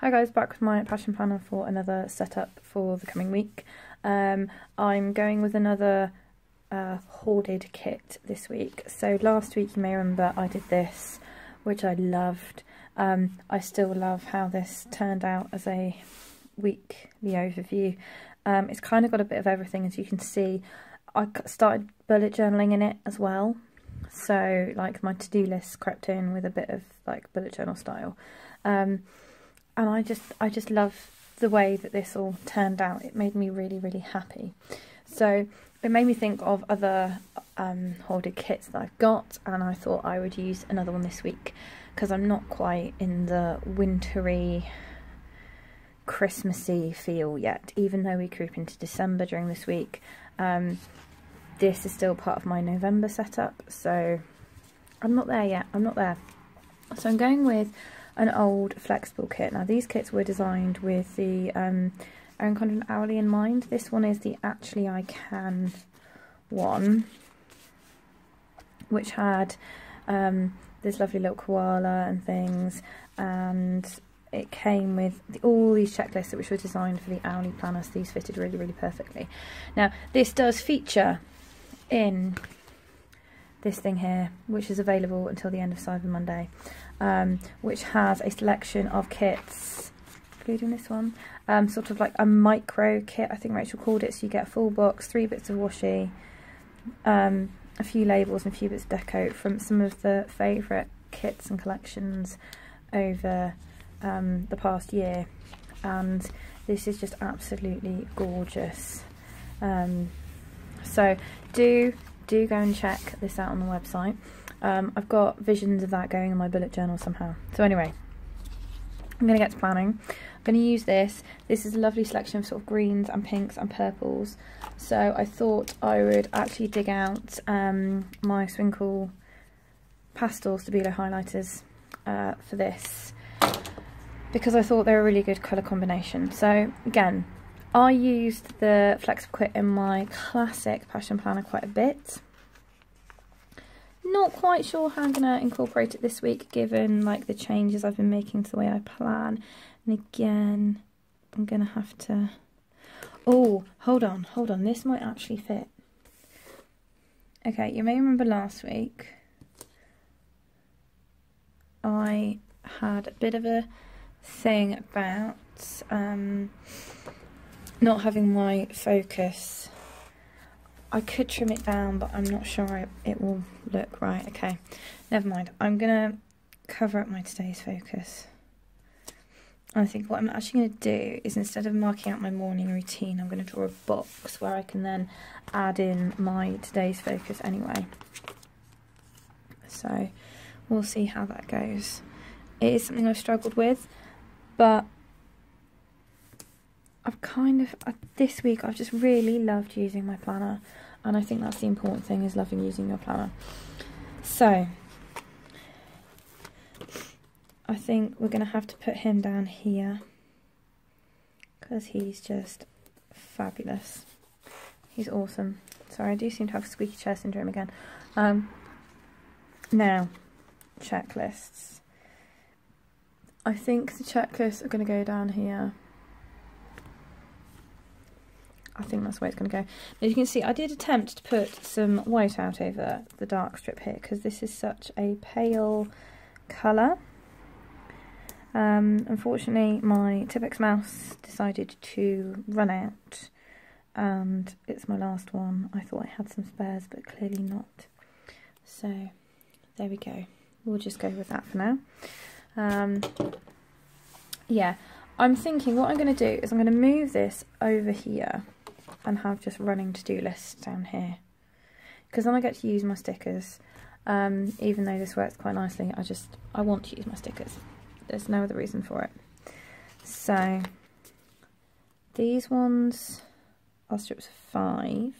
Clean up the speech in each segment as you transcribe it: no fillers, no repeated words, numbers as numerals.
Hi guys, back with my passion planner for another setup for the coming week. I'm going with another hoarded kit this week. So last week you may remember I did this, which I loved. I still love how this turned out as a weekly overview. It's kind of got a bit of everything, as you can see. I started bullet journaling in it as well. So like my to-do list crept in with a bit of like bullet journal style. And I just love the way that this all turned out. It made me really, really happy. So it made me think of other hoarded kits that I've got, and I thought I would use another one this week because I'm not quite in the wintry, Christmassy feel yet, even though we creep into December during this week. This is still part of my November setup, so I'm not there yet. I'm not there. So I'm going with an old flexible kit. Now these kits were designed with the Erin Condren Hourly in mind. This one is the Actually I Can one, which had this lovely little koala and things, and it came with all these checklists which were designed for the hourly planner, so these fitted really, really perfectly. Now this does feature in this thing here, which is available until the end of Cyber Monday, which has a selection of kits, including this one, sort of like a micro kit, I think Rachel called it. So you get a full box, 3 bits of washi, a few labels and a few bits of deco from some of the favourite kits and collections over the past year, and this is just absolutely gorgeous. So do go and check this out on the website. I've got visions of that going in my bullet journal somehow. So anyway, I'm going to get to planning. I'm going to use this. This is a lovely selection of sort of greens and pinks and purples. So I thought I would actually dig out my Swinkle Pastel Stabilo highlighters for this, because I thought they were a really good colour combination. So again, I used the flexible kit in my classic passion planner quite a bit. Not quite sure how I'm going to incorporate it this week, given like the changes I've been making to the way I plan. And again, I'm going to have to... Oh, hold on, this might actually fit. Okay, you may remember last week I had a bit of a thing about not having my focus. I could trim it down, but I'm not sure it will look right. Okay, never mind. I'm going to cover up my today's focus. And I think what I'm actually going to do is, instead of marking out my morning routine, I'm going to draw a box where I can then add in my today's focus anyway. So we'll see how that goes. It is something I've struggled with, but I've kind of, this week I've just really loved using my planner, and I think that's the important thing, is loving using your planner. So I think we're going to have to put him down here because he's just fabulous. He's awesome. Sorry, I do seem to have squeaky chair syndrome again. Now, checklists. I think the checklists are going to go down here. I think that's the way it's going to go. As you can see, I did attempt to put some white out over the dark strip here, because this is such a pale colour. Unfortunately, my Tipex mouse decided to run out, and it's my last one. I thought I had some spares, but clearly not. So, there we go. We'll just go with that for now. Yeah, I'm thinking what I'm going to do is I'm going to move this over here and have just running to-do lists down here, because then I get to use my stickers. Even though this works quite nicely, I want to use my stickers. There's no other reason for it. So these ones are strips of 5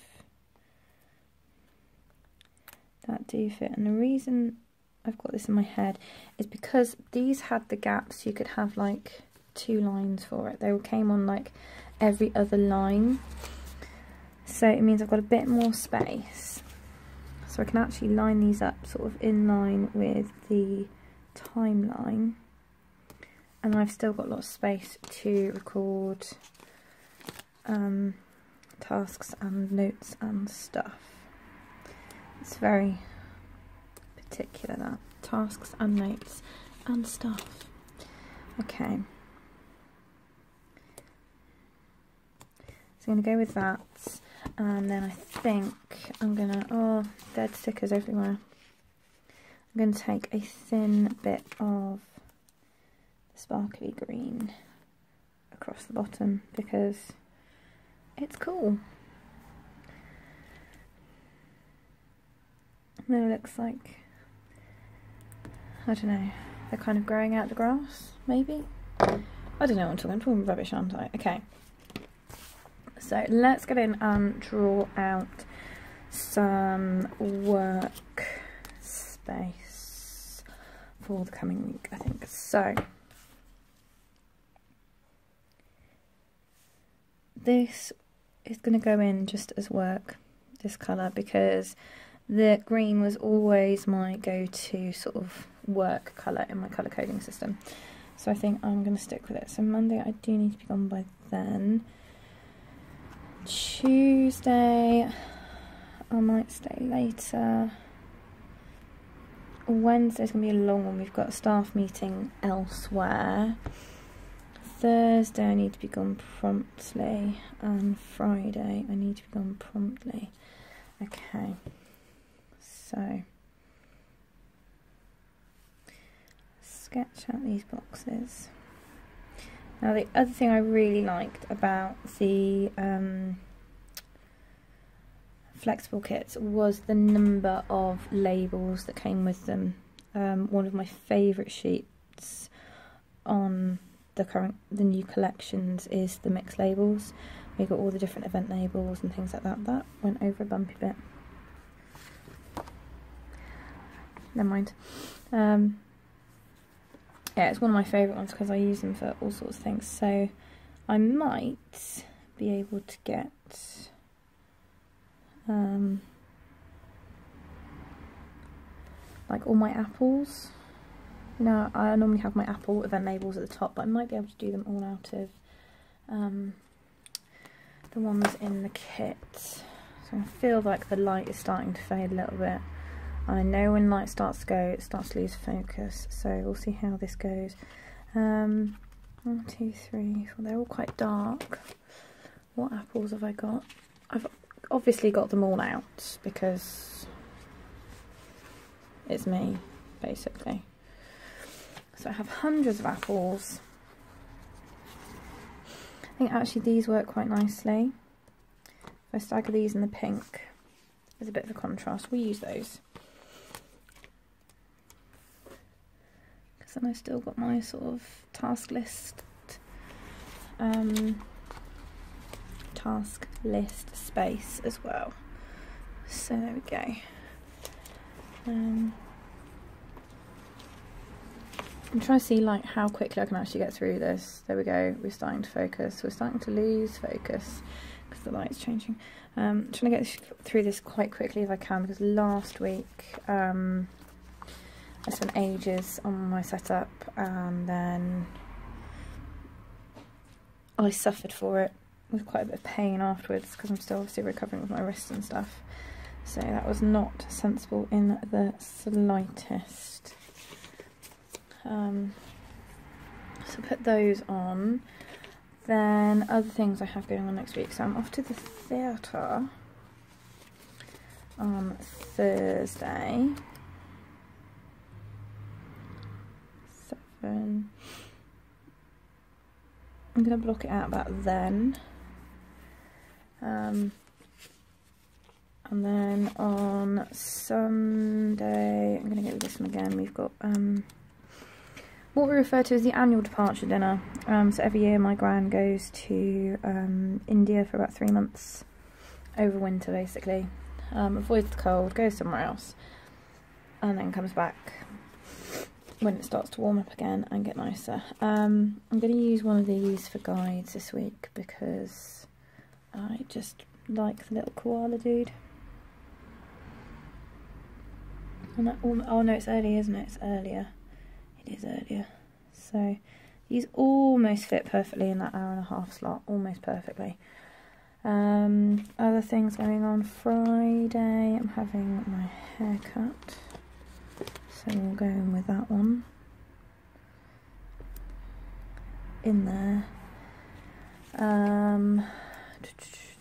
that do fit, and the reason I've got this in my head is because these had the gaps. You could have like 2 lines for it. They all came on like every other line, so it means I've got a bit more space, so I can actually line these up sort of in line with the timeline, and I've still got lots of space to record tasks and notes and stuff. It's very particular, that. Tasks and notes and stuff. Okay. So I'm going to go with that, and then I think I'm going to, oh, dead stickers everywhere. I'm going to take a thin bit of the sparkly green across the bottom because it's cool. And then it looks like, I don't know, they're kind of growing out the grass, maybe? I don't know what I'm talking rubbish, aren't I? Okay. So let's get in and draw out some work space for the coming week, I think. So this is going to go in just as work, this colour, because the green was always my go-to sort of work colour in my colour coding system. So I think I'm going to stick with it. So Monday I do need to be gone by then. Tuesday I might stay later. Wednesday's going to be a long one. We've got a staff meeting elsewhere. Thursday I need to be gone promptly, and Friday I need to be gone promptly. Okay, so sketch out these boxes. Now the other thing I really liked about the flexible kits was the number of labels that came with them. One of my favourite sheets on the new collections is the mixed labels. We got all the different event labels and things like that. That went over a bumpy bit. Never mind. Yeah, it's one of my favourite ones because I use them for all sorts of things. So I might be able to get like all my apples. You know, I normally have my apple event labels at the top, but I might be able to do them all out of the ones in the kit. So I feel like the light is starting to fade a little bit. I know when light starts to go, it starts to lose focus, so we'll see how this goes. 1, 2, 3, 4, they're all quite dark. What apples have I got? I've obviously got them all out because it's me, basically. So I have hundreds of apples. I think actually these work quite nicely. If I stagger these in the pink, there's a bit of a contrast. We use those. Because then I've still got my sort of task list space as well. So there we go. I'm trying to see like how quickly I can actually get through this. There we go, we're starting to focus. We're starting to lose focus because the light's changing. I'm trying to get through this quite quickly if I can, because last week I spent ages on my setup and then I suffered for it with quite a bit of pain afterwards because I'm still obviously recovering with my wrist and stuff. So that was not sensible in the slightest. So put those on. Then other things I have going on next week. So I'm off to the theatre on Thursday. 7. I'm going to block it out about then. And then on Sunday, I'm going to go with this one again. We've got what we refer to as the annual departure dinner. So every year my gran goes to India for about 3 months, over winter basically, avoids the cold, goes somewhere else, and then comes back when it starts to warm up again and get nicer. I'm going to use one of these for guides this week because I just like the little koala dude. And that, oh no, it's early, isn't it? It's earlier. It is earlier. So These almost fit perfectly in that hour-and-a-half slot, almost perfectly. Other things going on Friday, I'm having my hair cut, so we'll go in with that one in there.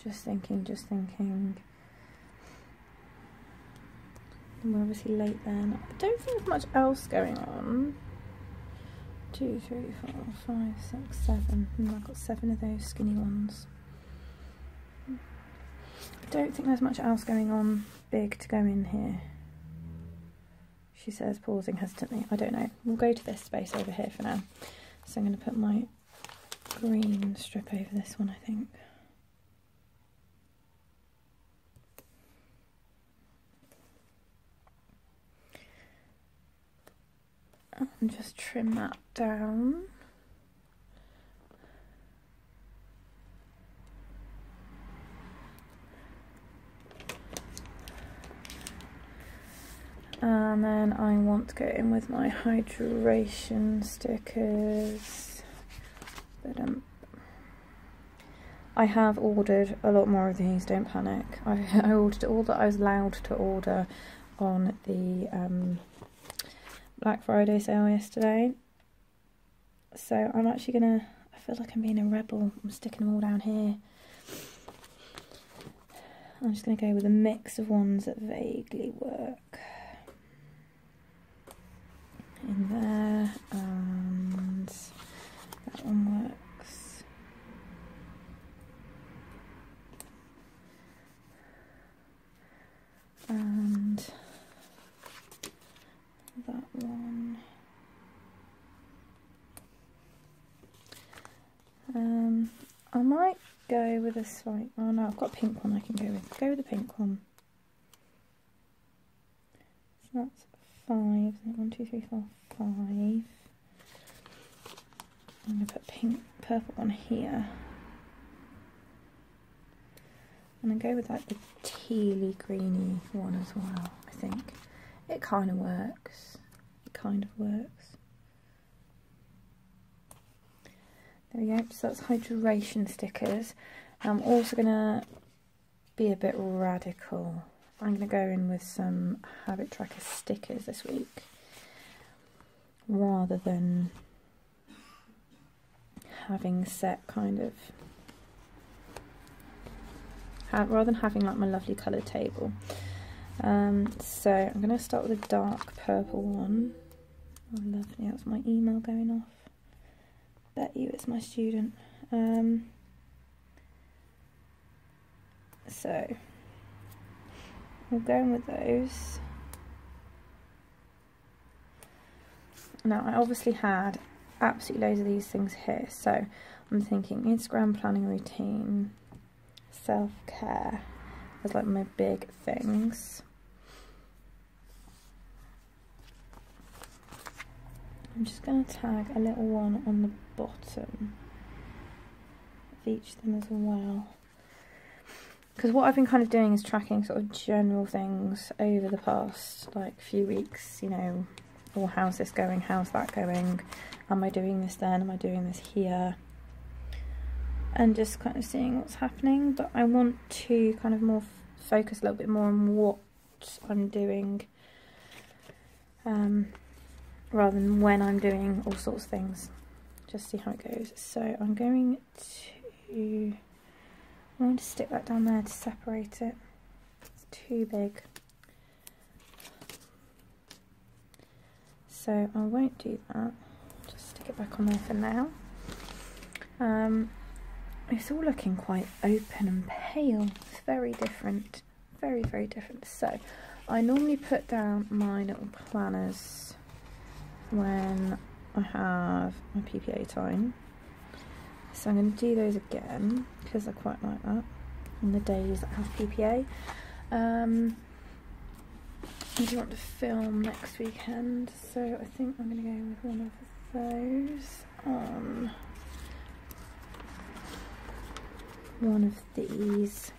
Just thinking. We're obviously late then. I don't think there's much else going on. 2, 3, 4, 5, 6, 7. I've got 7 of those skinny ones. I don't think there's much else going on big to go in here. She says, pausing hesitantly. I don't know. We'll go to this space over here for now. So I'm going to put my green strip over this one, I think. And just trim that down. And then I want to go in with my hydration stickers. But I have ordered a lot more of these, don't panic. I ordered all that I was allowed to order on the Black Friday sale yesterday. So I'm actually gonna, I feel like I'm being a rebel. I'm sticking them all down here. I'm just gonna go with a mix of ones that vaguely work. In there, and that one works. And that one. I might go with a slight, oh no, I've got a pink one I can go with. Go with the pink one. So that's 5, isn't it? 1, 2, 3, 4, 5. I'm going to put a pink, purple one here. And then go with like the tealy greeny one as well, I think. It kind of works. It kind of works. There we go. So that's hydration stickers. I'm also going to be a bit radical. I'm going to go in with some habit tracker stickers this week, rather than having set kind of, rather than having like my lovely coloured table. So I'm going to start with a dark purple one. Oh lovely, that's my email going off. Bet you it's my student. So we'll go in with those. Now I obviously had absolutely loads of these things here, so I'm thinking Instagram planning routine, self-care as like my big things. I'm just going to tag a little one on the bottom of each of them as well. Because what I've been kind of doing is tracking sort of general things over the past like few weeks, you know, or how's this going, how's that going, am I doing this then, am I doing this here, and just kind of seeing what's happening. But I want to kind of more focus a little bit more on what I'm doing, rather than when I'm doing all sorts of things, just see how it goes. So I'm going to stick that down there to separate it. It's too big. So I won't do that. Just stick it back on there for now. It's all looking quite open and pale. It's very different. Very, very different. So I normally put down my little planners when I have my PPA time. So I'm going to do those again because I quite like that on the days that have PPA. I do want to film next weekend, so I think I'm going to go with one of those on one of these.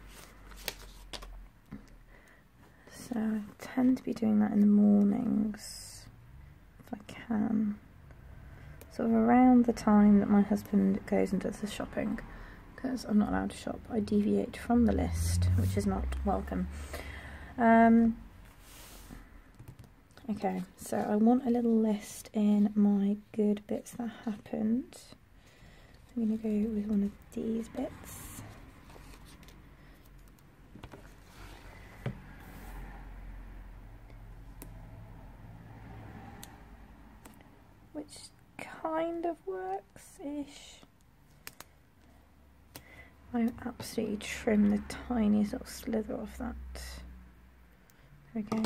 So I tend to be doing that in the mornings if I can. sort of around the time that my husband goes and does the shopping, because I'm not allowed to shop. I deviate from the list, which is not welcome. Okay, so I want a little list in my good bits that happened. I'm going to go with one of these bits. Which kind of works-ish. I absolutely trim the tiniest little slither off that. Okay.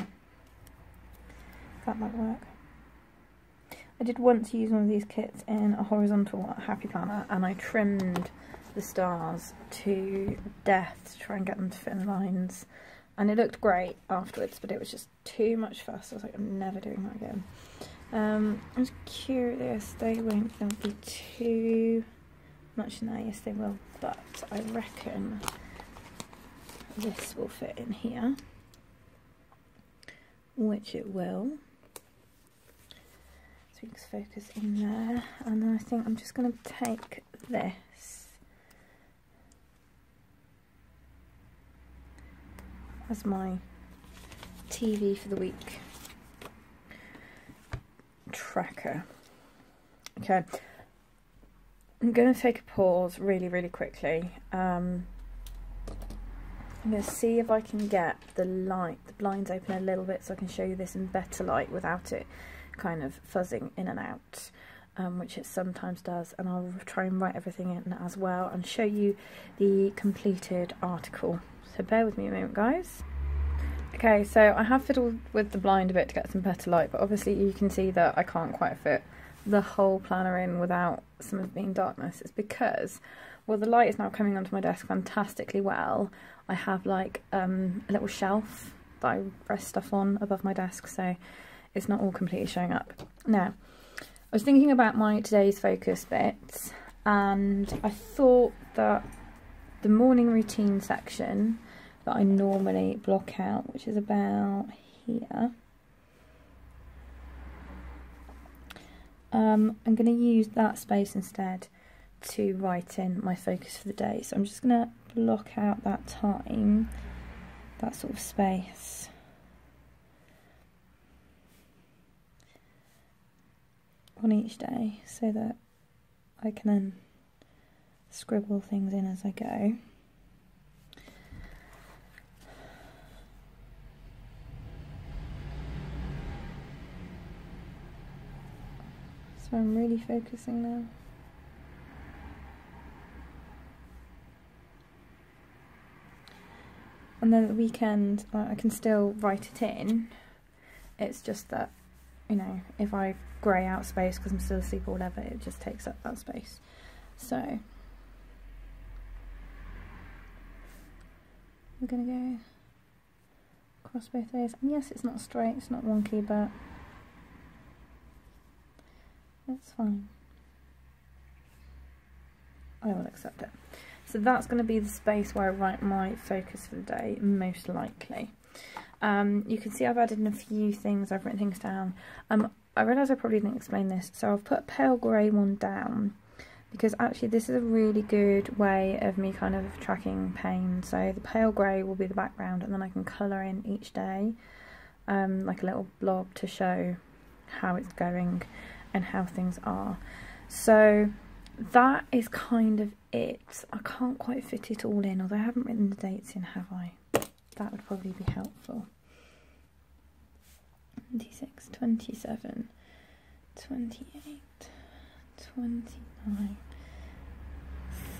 That might work. I did once use one of these kits in a horizontal happy planner, and I trimmed the stars to death to try and get them to fit in lines, and it looked great afterwards, but it was just too much fuss. I was like, I'm never doing that again. I was curious, they won't be too much in there. Yes, they will, but I reckon this will fit in here, which it will. Focus in there, and then I think I'm just going to take this as my TV for the week tracker. Okay, I'm going to take a pause really quickly. I'm going to see if I can get the blinds open a little bit so I can show you this in better light without it kind of fuzzing in and out, which it sometimes does, and I'll try and write everything in as well and show you the completed article. So bear with me a moment, guys. Okay, so I have fiddled with the blind a bit to get some better light, but obviously you can see that I can't quite fit the whole planner in without some of it being darkness. It's because, well, the light is now coming onto my desk fantastically well. I have like a little shelf that I press stuff on above my desk, so it's not all completely showing up. Now, I was thinking about my today's focus bits, and I thought that the morning routine section that I normally block out, which is about here, I'm going to use that space instead to write in my focus for the day. So I'm just going to block out that time, that sort of space. On each day, so that I can then scribble things in as I go. So I'm really focusing now. And then at the weekend I can still write it in. It's just that, you know, if I grey out space because I'm still asleep or whatever, it just takes up that space. So we're going to go across both ways. And yes, it's not straight, it's not wonky, but it's fine. I will accept it. So that's going to be the space where I write my focus for the day, most likely. You can see I've added in a few things, I've written things down. I realise I probably didn't explain this, so I've put a pale grey one down, because actually this is a really good way of me kind of tracking pain. So the pale grey will be the background, and then I can colour in each day, like a little blob to show how it's going and how things are. So that is kind of it. I can't quite fit it all in, although I haven't written the dates in, have I? That would probably be helpful. 26, 27, 28, 29,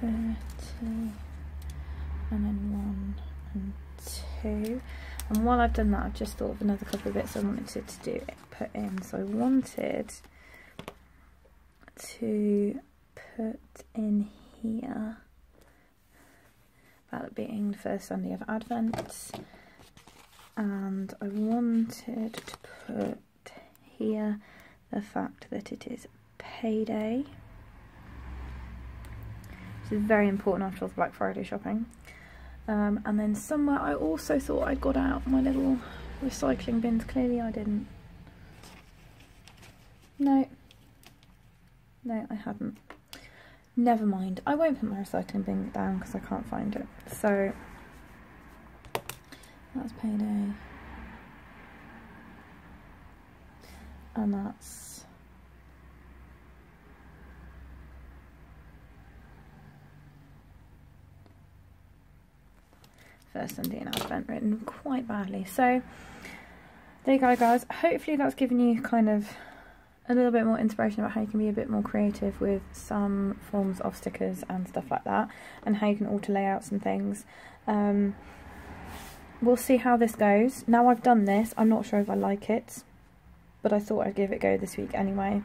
30, and then 1 and 2. And while I've done that, I've just thought of another couple of bits I wanted to put in. So I wanted to put in here about it being the first Sunday of Advent, and I wanted to put here the fact that it is payday, which is very important after all the Black Friday shopping. And then somewhere I also thought I'd got out my little recycling bins. Clearly I didn't. No. No, I hadn't. Never mind. I won't put my recycling bin down because I can't find it. So that's payday. And that's first Sunday in Advent, written quite badly. So there you go, guys. Hopefully that's given you kind of a little bit more inspiration about how you can be a bit more creative with some forms of stickers and stuff like that, and how you can alter layouts and things. We'll see how this goes. Now I've done this, I'm not sure if I like it, but I thought I'd give it a go this week anyway.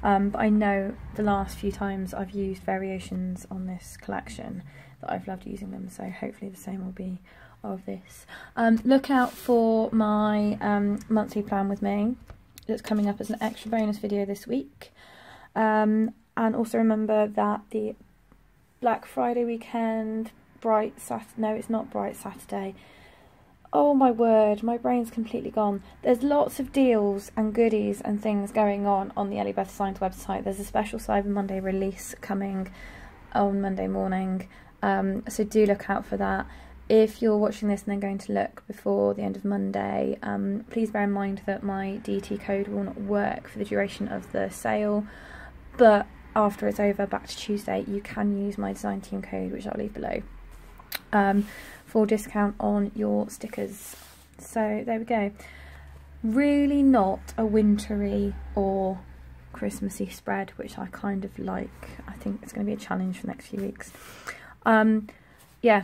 But I know the last few times I've used variations on this collection that I've loved using them, so hopefully the same will be of this. Look out for my monthly plan with me that's coming up as an extra bonus video this week. And also remember that the Black Friday weekend, no, it's not Bright Saturday. Oh my word, my brain's completely gone. There's lots of deals and goodies and things going on the Ellie Beth Designs website. There's a special Cyber Monday release coming on Monday morning, so do look out for that. If you're watching this and then going to look before the end of Monday, please bear in mind that my DT code will not work for the duration of the sale, but after it's over, back to Tuesday, you can use my design team code, which I'll leave below, for discount on your stickers. So there we go. Really not a wintry or Christmassy spread, which I kind of like. I think it's going to be a challenge for the next few weeks. Yeah,